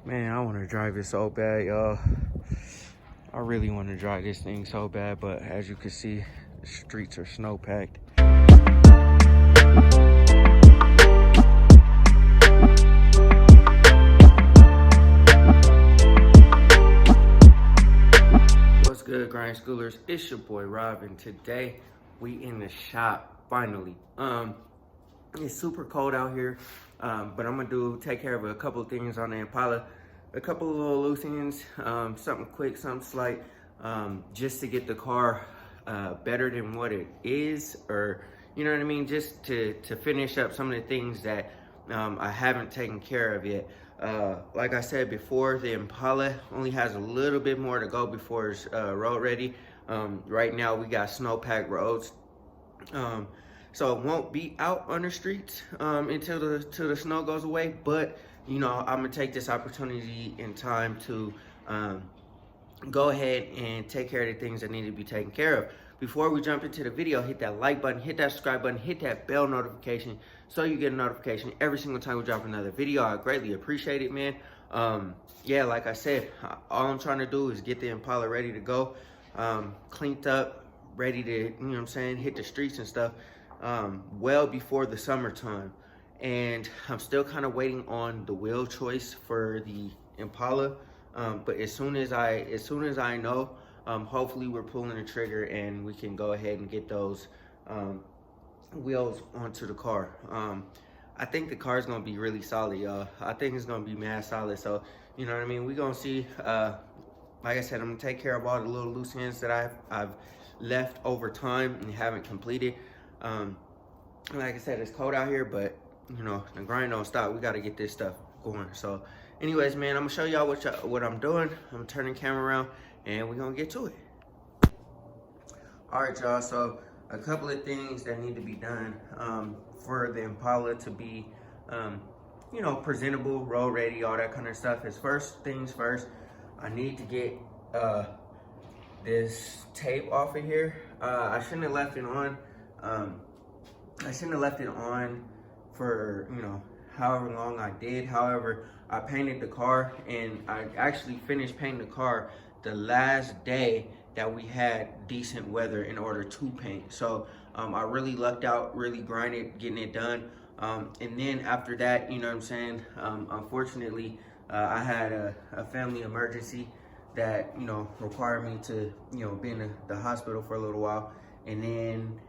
Man, I want to drive it so bad, y'all. I really want to drive this thing so bad, but as you can see, the streets are snow packed. What's good, grind schoolers? It's your boy Rob, and today we in the shop finally. It's super cold out here, but I'm gonna take care of a couple of things on the Impala, a couple of little loose ends, something quick, something slight, just to get the car better than what it is, or you know what I mean, just to finish up some of the things that I haven't taken care of yet. Like I said before, the Impala only has a little bit more to go before it's road ready. Right now we got snow-packed roads. So it won't be out on the streets until the snow goes away. But you know, I'm gonna take this opportunity in time to go ahead and take care of the things that need to be taken care of. Before we jump into the video, hit that like button, hit that subscribe button, hit that bell notification so you get a notification every single time we drop another video. I greatly appreciate it, man. Yeah, like I said, all I'm trying to do is get the Impala ready to go, cleaned up, ready to, you know what I'm saying, hit the streets and stuff. Well before the summertime, and I'm still kind of waiting on the wheel choice for the Impala. But as soon as I know, hopefully we're pulling the trigger and we can go ahead and get those wheels onto the car. I think the car is gonna be really solid, y'all. I think it's gonna be mad solid. So you know what I mean. We're gonna see. Like I said, I'm gonna take care of all the little loose ends that I've left over time and haven't completed. Like I said, it's cold out here, but you know, the grind don't stop. We got to get this stuff going. So anyways, man, I'm gonna show y'all what I'm doing. I'm turning the camera around and we're gonna get to it. All right, y'all, so a couple of things that need to be done for the Impala to be you know, presentable, road ready, all that kind of stuff. Is first things first, I need to get this tape off of here. I shouldn't have left it on. I shouldn't have left it on for, you know, however long I did. However, I painted the car, and I actually finished painting the car the last day that we had decent weather in order to paint. So I really lucked out, really grinded getting it done. And then after that, you know what I'm saying, unfortunately, I had a family emergency that, you know, required me to, you know, be in the hospital for a little while. And then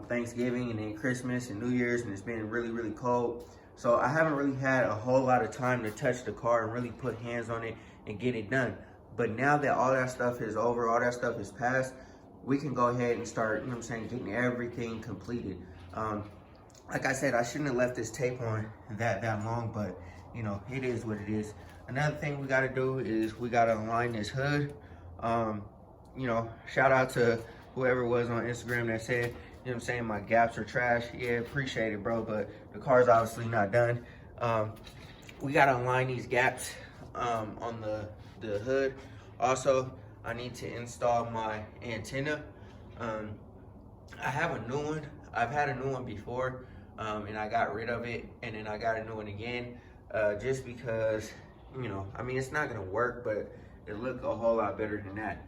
Thanksgiving, and then Christmas and New Year's, and it's been really, really cold. So I haven't really had a whole lot of time to touch the car and really put hands on it and get it done. But now that all that stuff is over, all that stuff is past, we can go ahead and start, you know what I'm saying, getting everything completed. Like I said, I shouldn't have left this tape on that long, but you know, it is what it is. Another thing we gotta do is we gotta align this hood. You know, shout out to whoever was on Instagram that said, you know what I'm saying, my gaps are trash. Yeah, appreciate it, bro, but the car's obviously not done. We gotta align these gaps on the hood. Also, I need to install my antenna. I have a new one. I've had a new one before, and I got rid of it, and then I got a new one again, just because, you know, I mean, it's not gonna work, but it looked a whole lot better than that.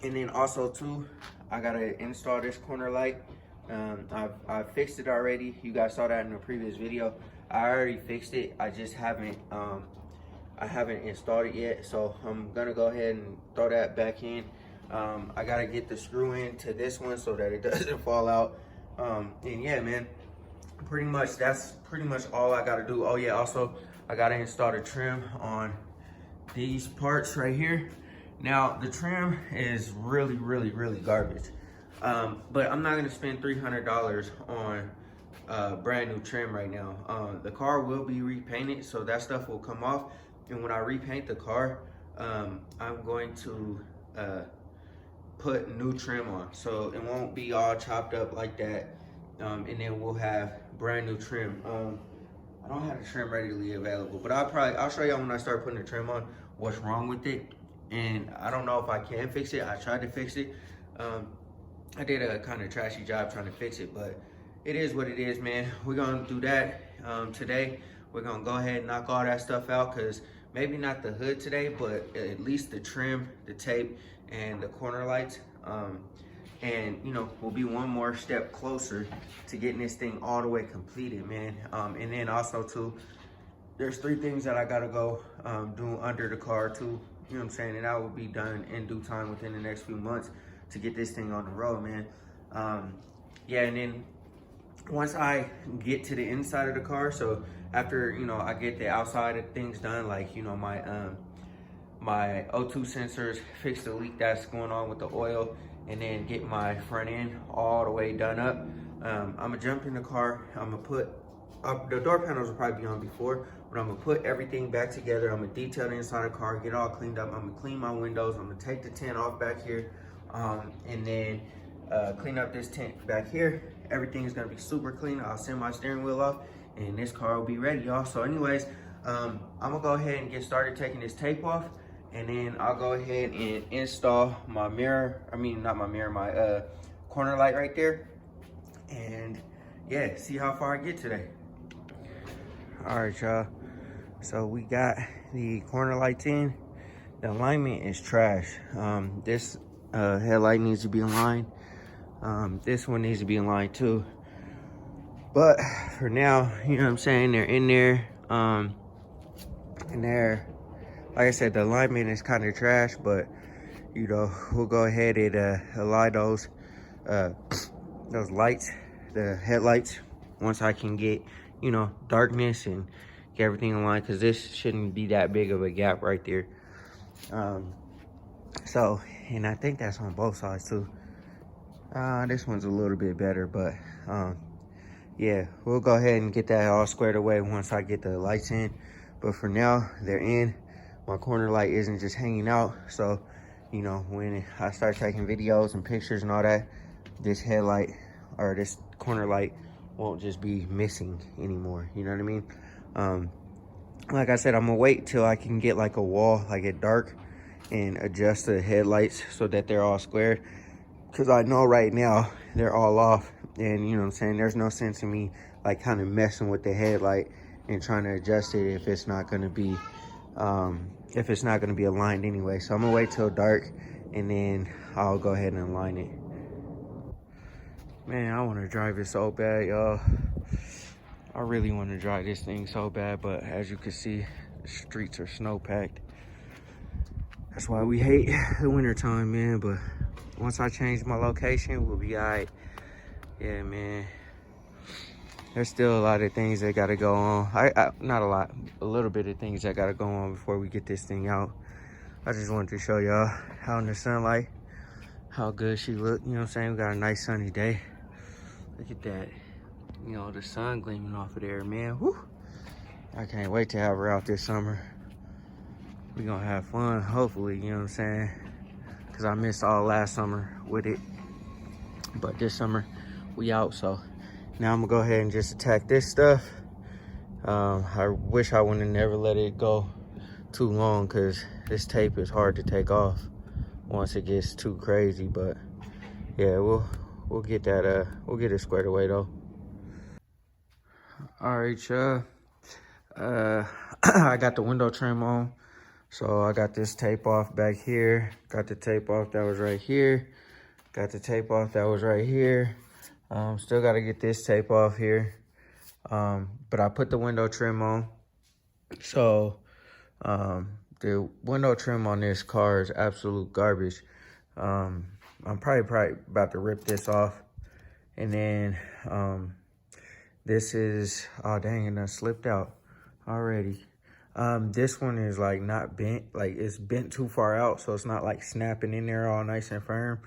And then also too, I gotta install this corner light. I fixed it already. You guys saw that in the previous video. I already fixed it. I just haven't installed it yet. So I'm gonna go ahead and throw that back in. I gotta get the screw in to this one so that it doesn't fall out. And yeah, man, pretty much that's pretty much all I gotta do. Oh yeah, also I gotta install the trim on these parts right here. Now the trim is really garbage, but I'm not gonna spend $300 on brand new trim right now. The car will be repainted, so that stuff will come off, and when I repaint the car, I'm going to put new trim on, so it won't be all chopped up like that, and then we'll have brand new trim. I don't have the trim readily available, but I'll show y'all when I start putting the trim on what's wrong with it. And I don't know if I can fix it. I tried to fix it. I did a kind of trashy job trying to fix it, but it is what it is, man. We're gonna do that today. We're gonna go ahead and knock all that stuff out, because maybe not the hood today, but at least the trim, the tape, and the corner lights. And you know, we'll be one more step closer to getting this thing all the way completed, man. And then also too, there's 3 things that I gotta go do under the car too. You know what I'm saying? And that will be done in due time within the next few months to get this thing on the road, man. Yeah, and then once I get to the inside of the car, so after, you know, I get the outside of things done, like, you know, my my O2 sensors, fix the leak that's going on with the oil, and then get my front end all the way done up. I'm gonna jump in the car. I'm gonna put up, the door panels will probably be on before, but I'm gonna put everything back together. I'm gonna detail the inside of the car, get it all cleaned up. I'm gonna clean my windows. I'm gonna take the tent off back here, and then clean up this tent back here. Everything's gonna be super clean. I'll send my steering wheel off, and this car will be ready, y'all. So anyways, I'm gonna go ahead and get started taking this tape off, and then I'll go ahead and install my mirror. I mean, not my mirror, my corner light right there. And yeah, see how far I get today. All right, y'all. So we got the corner lights in. The alignment is trash. This headlight needs to be aligned. This one needs to be aligned too. But for now, you know what I'm saying, they're in there. And they're, like I said, the alignment is kind of trash, but you know, we'll go ahead and align those lights, the headlights, once I can get, you know, darkness and get everything aligned, because this shouldn't be that big of a gap right there. So, and I think that's on both sides too. This one's a little bit better, but yeah, we'll go ahead and get that all squared away once I get the lights in. But for now, they're in. My corner light isn't just hanging out, so you know, when I start taking videos and pictures and all that, this headlight or this corner light won't just be missing anymore, you know what I mean? Like I said, I'm gonna wait till I can get like a wall, like it dark, and adjust the headlights so that they're all squared, because I know right now they're all off, and you know what I'm saying, there's no sense in me like kind of messing with the headlight and trying to adjust it if it's not gonna be aligned anyway. So I'm gonna wait till dark, and then I'll go ahead and align it. Man, I want to drive it so bad, y'all. I really want to drive this thing so bad, but as you can see, the streets are snow packed. That's why we hate the winter time, man. But once I change my location, we'll be all right. Yeah, man. There's still a lot of things that gotta go on. Not a lot, a little bit of things that gotta go on before we get this thing out. I just wanted to show y'all how in the sunlight, how good she looked. You know what I'm saying? We got a nice sunny day. Look at that. You know, the sun gleaming off of there, man. Whew. I can't wait to have her out this summer. We're gonna have fun, hopefully, you know what I'm saying? Because I missed all last summer with it. But this summer, we out, so now I'm gonna go ahead and just attack this stuff. I wish I wouldn't have never let it go too long, because this tape is hard to take off once it gets too crazy. But yeah, we'll get that, we'll get it squared away though. All right, y'all. I got the window trim on. So I got this tape off back here. Got the tape off that was right here. Got the tape off that was right here. Still got to get this tape off here. But I put the window trim on. So the window trim on this car is absolute garbage. I'm probably about to rip this off. And then this is, oh dang, it done slipped out already. This one is like not bent, like it's bent too far out, so it's not like snapping in there all nice and firm.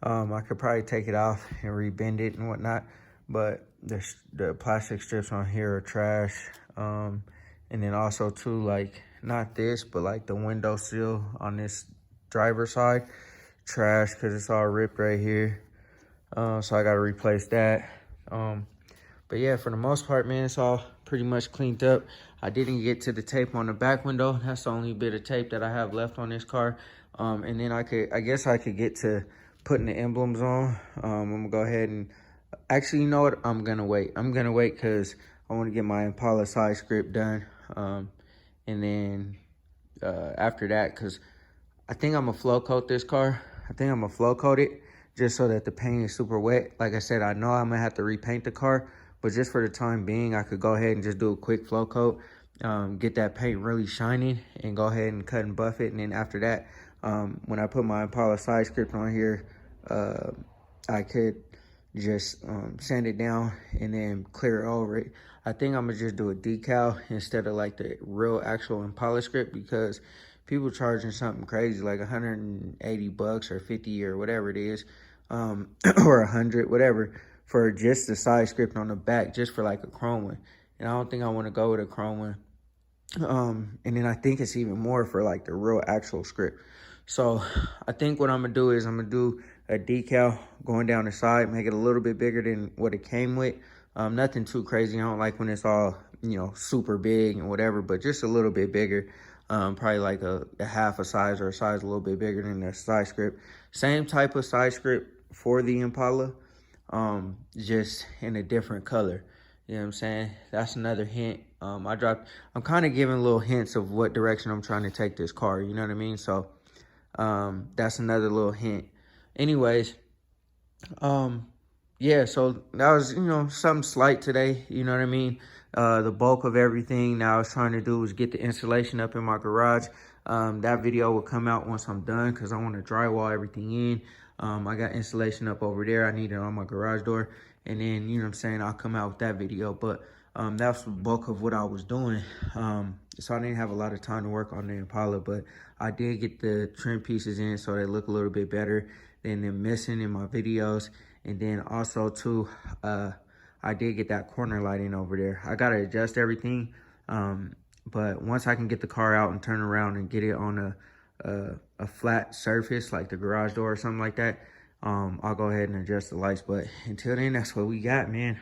I could probably take it off and rebend it and whatnot, but the plastic strips on here are trash. And then also too, like not this, but like the window sill on this driver's side, trash, because it's all ripped right here. So I got to replace that. But yeah, for the most part, man, it's all pretty much cleaned up. I didn't get to the tape on the back window. That's the only bit of tape that I have left on this car. And then I guess I could get to putting the emblems on. I'm gonna go ahead and, actually, you know what? I'm gonna wait because I I want to get my Impala side script done. And then after that, because I think I'm going to flow coat this car. I think I'm going to flow coat it just so that the paint is super wet. Like I said, I know I'm going to have to repaint the car, but just for the time being, I could go ahead and just do a quick flow coat, get that paint really shining, and go ahead and cut and buff it. And then after that, when I put my Impala side script on here, I could just sand it down and then clear over it. I think I'm gonna just do a decal instead of like the real actual Impala script, because people charging something crazy like 180 bucks or 50 or whatever it is, or 100, whatever, for just the side script on the back, just for like a chrome one. And I don't think I want to go with a chrome one. And then I think it's even more for like the real actual script. So I think what I'm gonna do is I'm gonna do a decal going down the side, make it a little bit bigger than what it came with. Nothing too crazy. I don't like when it's all, you know, super big and whatever, but just a little bit bigger. Probably like a half a size or a size a little bit bigger than the side script. Same type of side script for the Impala, just in a different color. You know what I'm saying? That's another hint. I'm kind of giving little hints of what direction I'm trying to take this car. You know what I mean? So that's another little hint. Anyways, yeah, so that was, you know, something slight today. You know what I mean? The bulk of everything that I was trying to do was get the insulation up in my garage. That video will come out once I'm done, because I want to drywall everything in. I got insulation up over there. I need it on my garage door. And then, you know what I'm saying, I'll come out with that video. But that's the bulk of what I was doing. So I didn't have a lot of time to work on the Impala, but I did get the trim pieces in so they look a little bit better than they're missing in my videos. And then also too, I did get that corner lighting over there. I gotta adjust everything, but once I can get the car out and turn around and get it on a flat surface like the garage door or something like that, I'll go ahead and adjust the lights. But until then, that's what we got, man.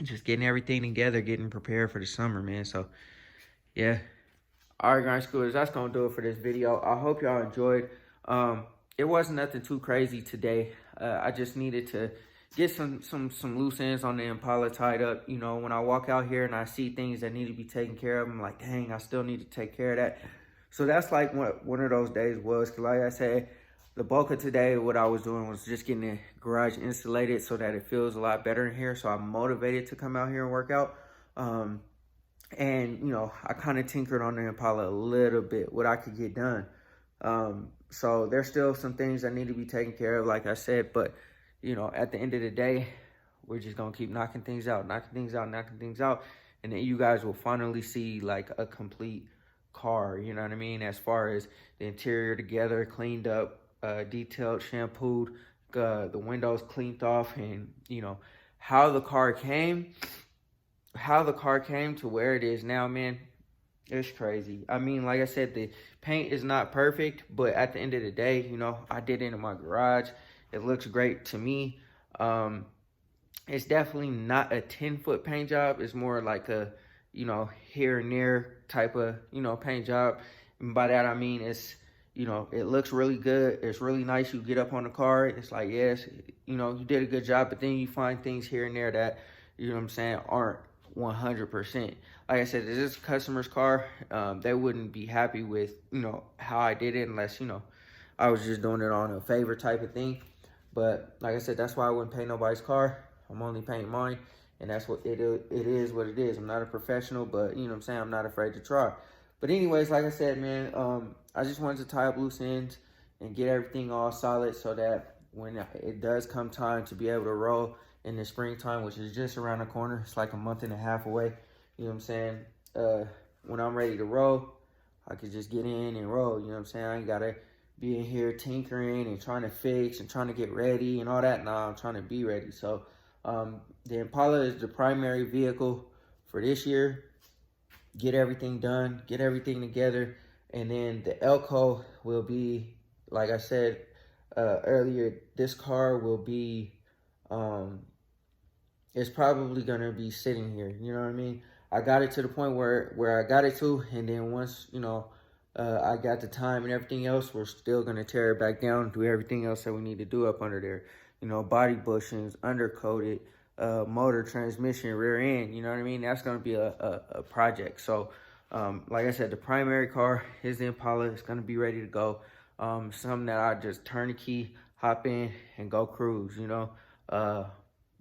Just getting everything together, getting prepared for the summer, man. So yeah. All right, grind schoolers, that's gonna do it for this video. I hope y'all enjoyed. It wasn't nothing too crazy today. I just needed to get some loose ends on the Impala tied up. You know, when I walk out here and I see things that need to be taken care of, I'm like, dang, I still need to take care of that. So that's like what one of those days was. Because like I said, the bulk of today, what I was doing was just getting the garage insulated so that it feels a lot better in here. So I'm motivated to come out here and work out. And, you know, I kind of tinkered on the Impala a little bit, what I could get done. So there's still some things that need to be taken care of, like I said. But, you know, at the end of the day, we're just going to keep knocking things out. And then you guys will finally see, like, a complete car, you know what I mean? As far as the interior together, cleaned up, detailed, shampooed, the windows cleaned off, and, you know, how the car came to where it is now, man. It's crazy. I mean, like I said, the paint is not perfect, but at the end of the day, you know, I did it in my garage. It looks great to me. It's definitely not a 10-foot paint job. It's more like a, you know, here and there type of, you know, paint job. And by that, I mean, it's, you know, it looks really good. It's really nice. You get up on the car. It's like, yes, you know, you did a good job. But then you find things here and there that, you know what I'm saying, aren't 100%. Like I said, this is a customer's car. They wouldn't be happy with, you know, how I did it unless, you know, I was just doing it on a favor type of thing. But like I said, that's why I wouldn't paint nobody's car. I'm only painting mine, and that's what it is what it is. I'm not a professional, but you know what I'm saying, I'm not afraid to try. But anyways, like I said, man, I just wanted to tie up loose ends and get everything all solid so that when it does come time to be able to roll in the springtime, which is just around the corner, it's like a month and a half away, you know what I'm saying? When I'm ready to roll, I could just get in and roll, you know what I'm saying? I ain't gotta be in here tinkering and trying to fix and trying to get ready and all that. Nah, I'm trying to be ready. So the Impala is the primary vehicle for this year. Get everything done, get everything together, and then the Elko will be, like I said earlier, this car will be, it's probably gonna be sitting here, you know what I mean? I got it to the point where I got it to, and then once, you know, I got the time and everything else, we're still gonna tear it back down, do everything else that we need to do up under there. You know, body bushings, undercoat it, motor, transmission, rear end. You know what I mean? That's gonna be a project. So like I said, the primary car is the Impala. It's gonna be ready to go. Something that I just turn the key, hop in, and go cruise. You know,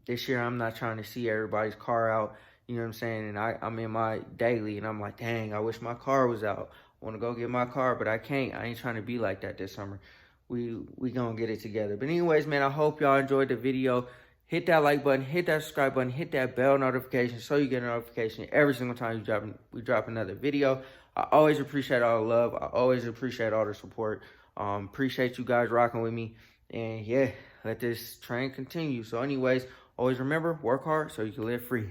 this year I'm not trying to see everybody's car out. You know what I'm saying? And I'm in my daily, and I'm like, dang, I wish my car was out. I want to go get my car, but I can't. I ain't trying to be like that this summer. We gonna get it together. But anyways, man, I hope y'all enjoyed the video. Hit that like button, hit that subscribe button, hit that bell notification so you get a notification every single time we drop another video. I always appreciate all the love. I always appreciate all the support. Appreciate you guys rocking with me. And yeah, let this train continue. So anyways, always remember, work hard so you can live free.